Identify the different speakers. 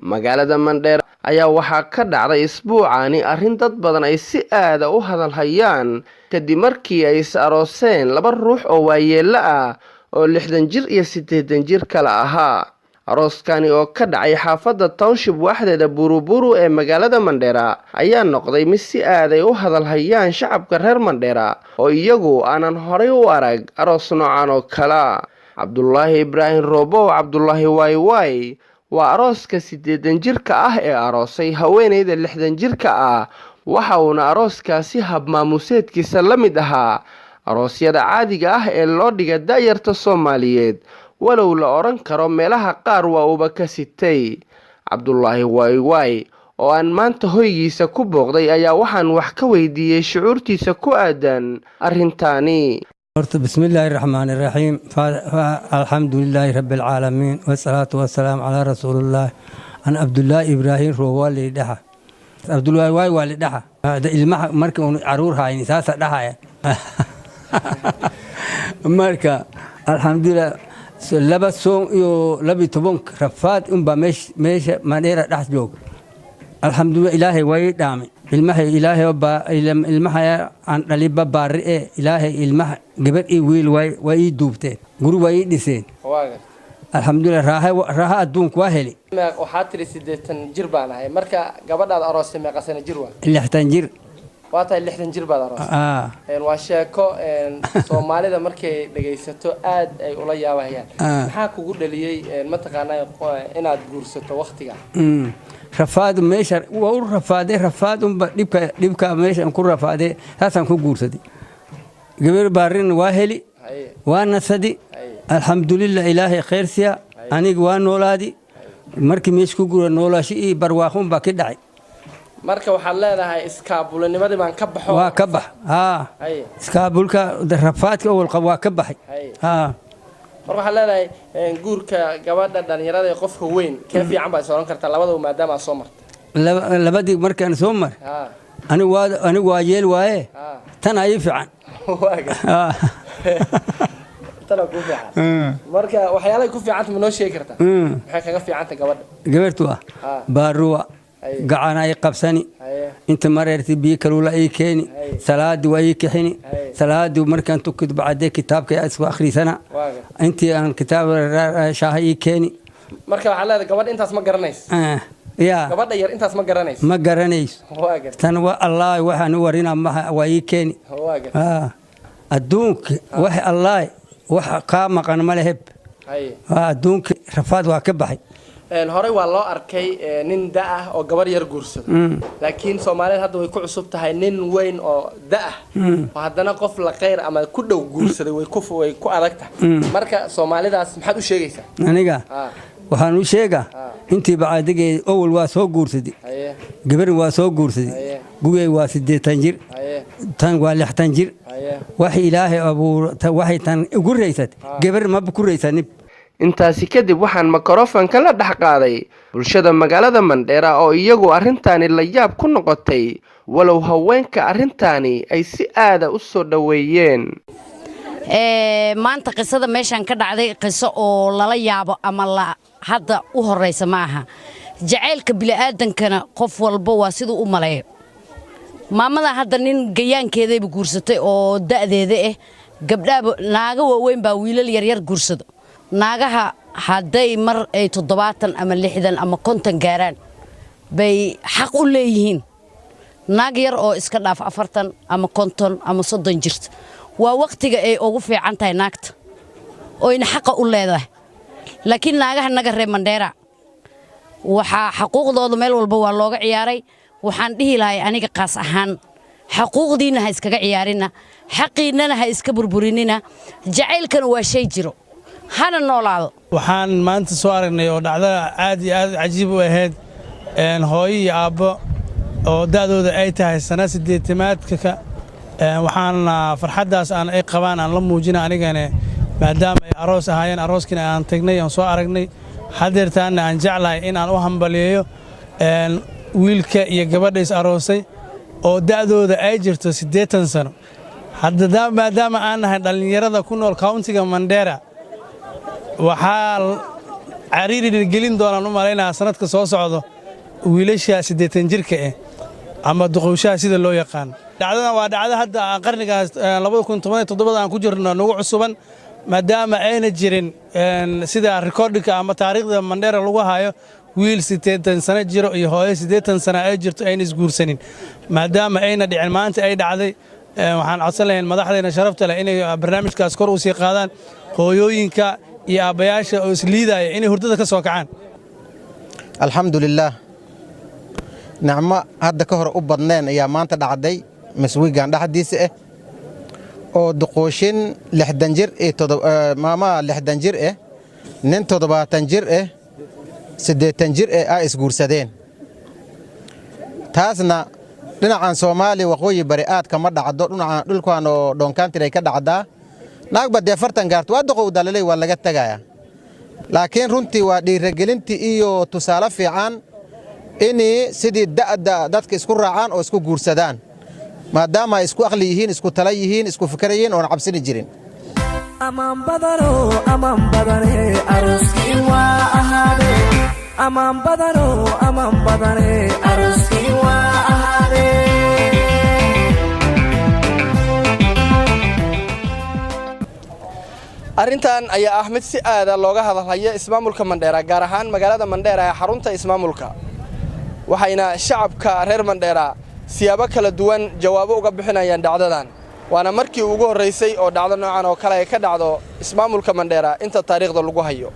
Speaker 1: magaalada Mandheera ayaa waxaa ka dhacday isbuucaani arrin dad badan ay si aad ah u hadal hayaan kadib markii ay is arooseen laba ruux oo waayeelo ah oo 60 jir iyo 80 jir kala ahaa. arooskani oo ka dhacay xaafadda Township waxdeeda Buruburu ee magaalada Mandheera ayaa noqday mid si aad ay u hadal hayaan shacabka reer Mandheera oo iyagu aanan horay u arag aroos noocan oo kala. Cabdullaahi Ibraahim Roobo Cabdullaahi Wayway waa arooska 80 jirka ah ee aroosay haweeneyda 60 jirka ah waxa uuna arooskaasi hab maamuuseedkiisa la mid ahaa aroosyada caadiga ah ee loo dhiga da'yarta Soomaaliyeed walow la oran karo meelaha qaar waa uba ka sitay. Cabdullaahi Wayway oo aan maanta hoygiisa ku booqday ayaa waxaan wax ka weydiiyay shucuurtiisa ku aadan arrintaani.
Speaker 2: بسم الله الرحمن الرحيم الحمد لله رب العالمين والصلاة والسلام على رسول الله أنا عبد الله إبراهيم روالي دحا عبد الله واي والي دحا هذا المح مركب عرور هاي نساسة دحا مركب الحمد لله لبس سوم يو لبي تبونك رفات مش مانيرة دح جوج الحمد لله إلهي واي دامي المحي إلهي وبا المحي عن اللي ببارئ إلهي المحي قبل ويل واي دوبتين قرو واي دسين الحمد لله راها الدون كواهلي
Speaker 1: ما وحاتري سيدتن جربان هاي مركا قبل هذا أروس ما قصنا جروا
Speaker 2: اللي احتنجر
Speaker 1: واتا اللي احتنجر بعد أروس واشاكو Soomaali da markay dhageysato aad ay ula yaabahayaan maxaa kugu dhaliyay mataqaanaa inaad guursato waqtiga
Speaker 2: رفاد ميشر ورفاده رفاد دبك ميشر كل رفاده هسان كو غورسدي غبر بارين واهلي وانا سدي الحمد لله الهي خير سيا انيق وان نولادي markii meesh ku guuro noolaashi ii barwaaqoon ba ka dhacay
Speaker 1: marka waxa leedahay iskaabulanimadii baan ka baxo
Speaker 2: waa ka bax iskaabulka rafaadka oo waa ka baxay marka waxa leedahay guurka gabadha dhalinyarada ee qofka weyn ka fiican baa soo kartaa labadaba maadaama soo martay labadii markaan soo mar anigu waa yeel waaye tan ay fiican tan ku fiican marka waxyaalaha ku fiican ma noo sheegi kartaa maxay kaga fiicanta gabadha gabartu baaruwa gacan ay qabsani inta mareerti biyo kalula ay keeni salaadi way kixini salaadi markaan tukid baade kitaabka ay soo akhrisana intii aan kitaab shaahi keeni marka waxa leedahay gabadh intaas ma garanayso ya gabadha yar intaas ma garanayso tan waa allah waxaan warina ma way keeni adduunka wax allah wax ka maqan ma leheb adduunka rafaad waa ka baxay hore waa loo arkay nin da ah oo gabar yar guursado laakiin Soomaaliyeed hadda way ku cusub tahay nin weyn oo da ah oo haddana qof la qeyr ama ku dhow guursaday way ku adag tahay marka Soomaalidaas maxaad u sheegaysaa aniga waxaan u sheegaa intii bacaadigay awal waa soo guursaday gabar waa soo guursaday gugay waa 80 jir tan waa 60 jir wax ilaahay abuur waxay tan ugu reysat gabar ma ku reysanib intaasi kadib waxaan makrofoonka la dhax qaaday bulshada magaalada Mandheera oo iyagu arrintaani la yaab ku noqotay walow haweenka arrintaani ay si aad ah u soo dhaweeyeen
Speaker 3: maanta qisada meeshan ka dhacday qiso oo lala yaabo ama la hadda u horeysa ma aha jaceelka bini'aadankana qof walba waa sidoo u maleeyo maamada hadda nin gayaankeeday guursatay oo da'deeda gabdhaha naaga waaweyn baa wiilal yar yar guursado naagaha haday mar ay 70 ama 60 ama 50 gaaraan bay xaq u leeyihiin naag yar oo iska dhaaf 40 ama 50 ama 30 jirta waa waqtiga ay ugu fiican tahay naagta oo in xaq u leedahay laakiin naagaha naga reer Mandheera waxa xuquuqdooda meel walba waa looga ciyaaray waxaan dhihi lahay aniga qaas ahaan xuquuqdiina ha iskaga ciyaarina xaqiinana ha iska burburinina jaceylkana waa shay jiro hana noolaado
Speaker 4: waxaan maanta soo aragnay oo dhacda aad iyo aad cajiib u ahayd hooyo iyo aabbo oo daadooda ay tahay sana 80maadka waxaan farxadaas aan ay qabaan aan la muujina anigana maadaama ay aroos ahaayeen arooskina aan tagnay aan soo aragnay hadeertaana aan jeclahay in aan u hambaliyeeyo wiilka iyo gabadha is aroosay oo daadooda ay jirto 80 sano hadda maadaama aan nahay dhalinyarada ku nool countiga Mandheera waxaa cariiri gelin doonaan u malaynayaa sanadka soo socdo wiilasha 80 jirka ah ama duqowshaha sida loo yaqaan dhacdadan waa dhacdo hadda qarnigaas 2017 aan ku jirno nagu cusuban maadaama ayna jirin sida recordinka ama taariikhda Mandera lagu hayo wiil 80 sano jiro iyo hooyo 80 sano ay jirto ayna isguursanin maadaama ayna dhicin maanta ay dhacday waxaan codsan lahayn madaxdeena sharafta leh inay barnaamijkaas kor u sii qaadaan hooyooyinka iyo aabayaasha oo isliidaya inay hurdada ka soo kacaan
Speaker 5: alxamdulillaah nacmo hadda ka hor u badneen ayaa maanta dhacday maswiigan dhaxdiisa ah oo duqooshin 60 jir maama 60 jir ah nin 70 jir ah 80 jir ah isguursadeen taasna dhinacan Soomaaliya waqooyi bari aad kama dhacdo dhulkan oo Doonkaantir ay ka dhacdaa naagba de 40 gaarto waa duqow dalalay waa laga tagaya laakiin runtii waa dhiirigelintii iyo tusaale fiican inay sidii dadka isku raacaan oo isku guursadaan maadaama isku aqli yihiin isku tala yihiin isku fikirayeen oo cabsini jirin
Speaker 6: amaan badane aroskii waa ahaade amaan badane aroskii waa ahaade
Speaker 1: arrintan ayaa ah mid si aad ah looga hadalhayo ismaamulka Mandera gaar ahaan magaalada Mandera ee xarunta ismaamulka waxayna shacabka reer Mandera siyaabo kala duwan jawaabo uga bixinayaan dhacdadan waana markii ugu horeysay oo dhacdo noocan oo kale ay ka dhacdo ismaamulka Mandera inta taariikhda lagu hayo